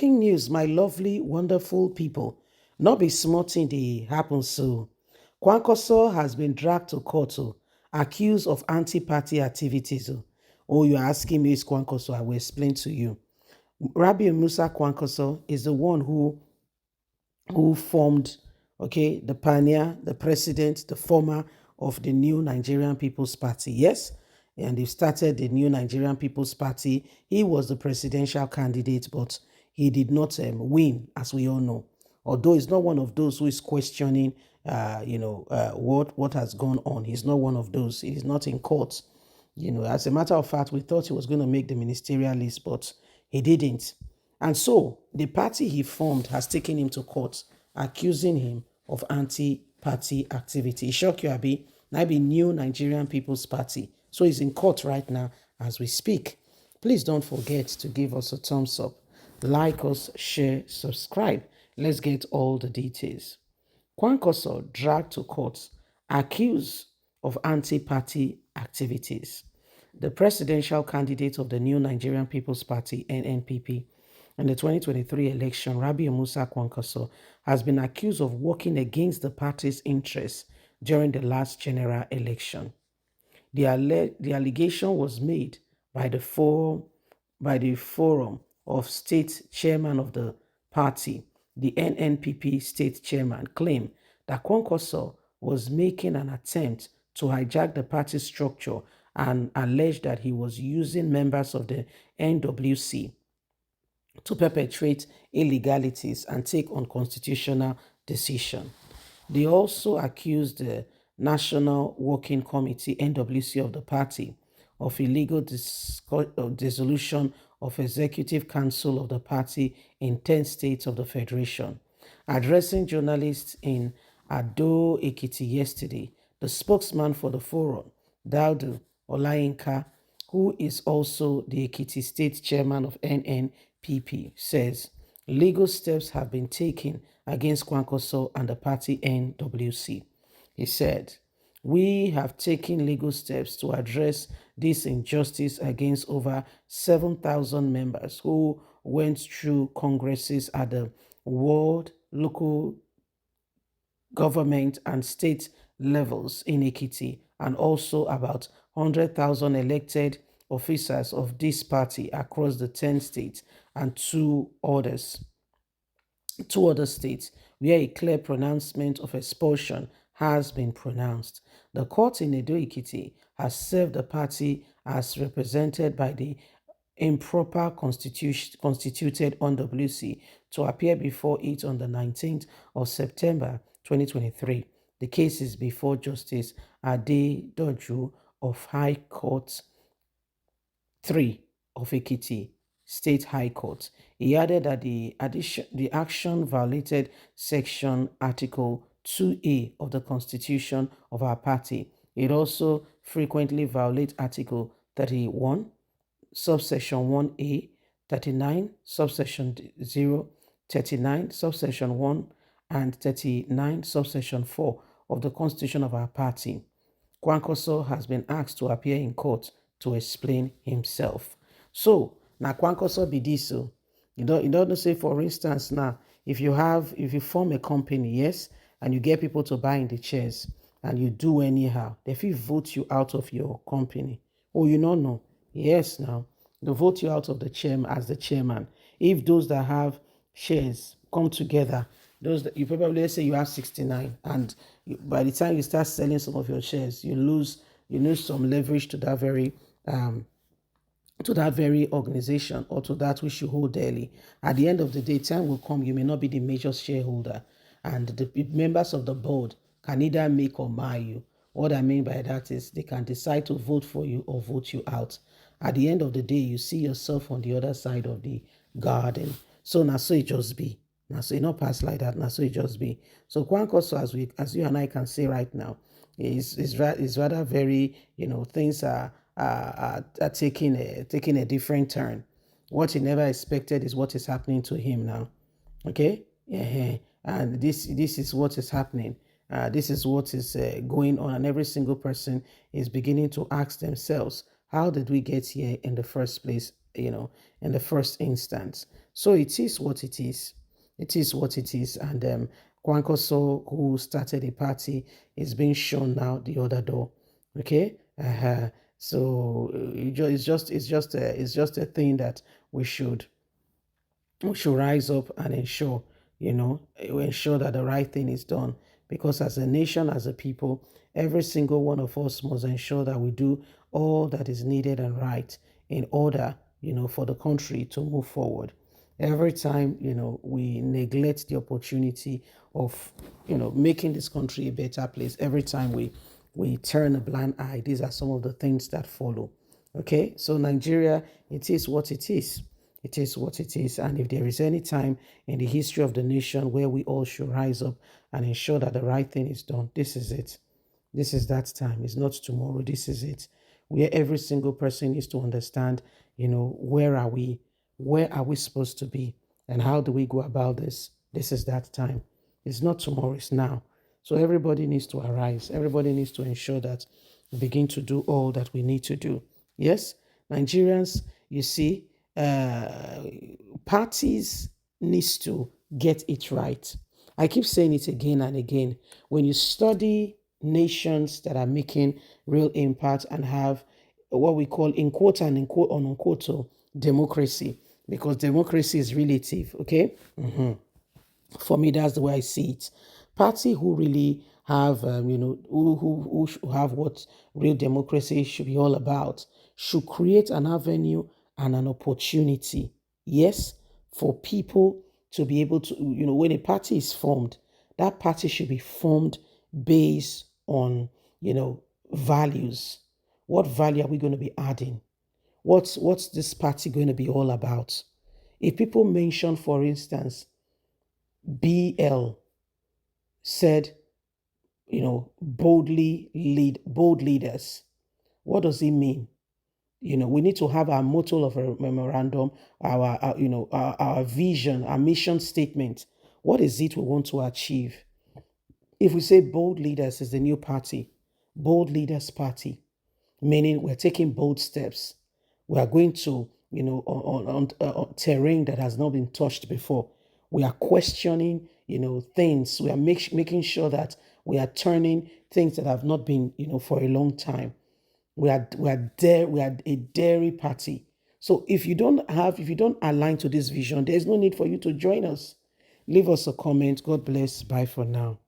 Breaking news, my lovely, wonderful people. Not be smarting the happen so. Kwankwaso has been dragged to court, accused of anti-party activities. Oh, you're asking me is Kwankwaso? I will explain to you. Rabbi Musa Kwankwaso is the one who formed, okay, the pioneer, the president, the former of the new Nigerian People's Party. Yes, and they started the new Nigerian People's Party. He was the presidential candidate, but he did not win, as we all know. Although he's not one of those who is questioning, what has gone on. He's not one of those. He's not in court. As a matter of fact, we thought he was going to make the ministerial list, but he didn't. And so the party he formed has taken him to court, accusing him of anti-party activity. It shock you, Abi? Now be New Nigerian People's Party. So he's in court right now as we speak. Please don't forget to give us a thumbs up, like us, share, subscribe. Let's get all the details. Kwankwaso dragged to court, accused of anti-party activities. The presidential candidate of the New Nigerian People's Party, NNPP, in the 2023 election, Rabi Musa Kwankwaso, has been accused of working against the party's interests during the last general election. The allegation was made by the Forum of State Chairman of the party. The NNPP state chairman claimed that Kwankwaso was making an attempt to hijack the party structure and alleged that he was using members of the NWC to perpetrate illegalities and take unconstitutional decisions. They also accused the National Working Committee, NWC, of the party of illegal dissolution of Executive Council of the party in 10 states of the Federation. Addressing journalists in Ado Ekiti yesterday, the spokesman for the forum, Daudu Olayinka, who is also the Ekiti State Chairman of NNPP, says legal steps have been taken against Kwankwaso and the party NWC. He said, "We have taken legal steps to address this injustice against over 7,000 members who went through congresses at the world, local government and state levels in Ekiti, and also about 100,000 elected officers of this party across the 10 states and two other states where a clear pronouncement of expulsion has been pronounced. The court in Edo Ekiti has served the party as represented by the improper constituted NWC to appear before it on the 19th of September 2023. The case is before Justice Ade Doju of High Court 3 of Ekiti State High Court. He added that the action violated Section Article 2A of the Constitution of our party. It also frequently violates Article 31, subsection 1A, 39, subsection 0, 39, subsection 1, and 39, subsection 4 of the Constitution of our party. Kwankwaso has been asked to appear in court to explain himself. So, now Kwankwaso be this. So, you don't say, for instance, now, if you form a company, yes, and you get people to buy in the shares, and you do anyhow, they will vote you out of your company. Oh, you don't know. Yes, now, they vote you out of the chairman as the chairman. If those that have shares come together, those that you probably, let's say you have 69, and by the time you start selling some of your shares, you lose some leverage to that very organization or to that which you hold dearly. At the end of the day, time will come, you may not be the major shareholder, and the members of the board can either make or mar you. What I mean by that is they can decide to vote for you or vote you out. At the end of the day, you see yourself on the other side of the garden. So now, so it just be. Now, so it not pass like that. Now, so it just be. So Kwankwaso, as you and I can say right now, is rather very, things are taking a different turn. What he never expected is what is happening to him now. Okay, yeah, and this is what is happening. This is what is going on, and every single person is beginning to ask themselves, how did we get here in the first place? In the first instance. So it is what it is. It is what it is. And Kwankwaso, who started a party, is being shown now the other door. Okay. So it's just a thing that we should we should rise up and ensure, ensure that the right thing is done. Because as a nation, as a people, every single one of us must ensure that we do all that is needed and right in order, for the country to move forward. Every time, we neglect the opportunity of, making this country a better place, every time we turn a blind eye, these are some of the things that follow. Okay, so Nigeria, it is what it is. It is what it is. And if there is any time in the history of the nation where we all should rise up and ensure that the right thing is done, this is it. This is that time. It's not tomorrow. This is it. Where every single person needs to understand, where are we? Where are we supposed to be? And how do we go about this? This is that time. It's not tomorrow, it's now. So everybody needs to arise. Everybody needs to ensure that we begin to do all that we need to do. Yes, Nigerians, you see, uh, parties needs to get it right. I keep saying it again and again. When you study nations that are making real impact and have what we call in quote and in quote unquote democracy, because democracy is relative, okay? For me, that's the way I see it. Party who really have, who have what real democracy should be all about, should create an avenue and an opportunity, yes, for people to be able to, when a party is formed, that party should be formed based on, values. What value are we going to be adding? What's this party going to be all about? If people mention, for instance, BL said, bold leaders. What does it mean? We need to have our motto of a memorandum, our vision, our mission statement. What is it we want to achieve? If we say bold leaders is the new party, bold leaders party, meaning we're taking bold steps. We are going to, on terrain that has not been touched before. We are questioning, things. We are making sure that we are turning things that have not been, for a long time. We are a dairy party. So if you don't align to this vision, there's no need for you to join us. Leave us a comment. God bless. Bye for now.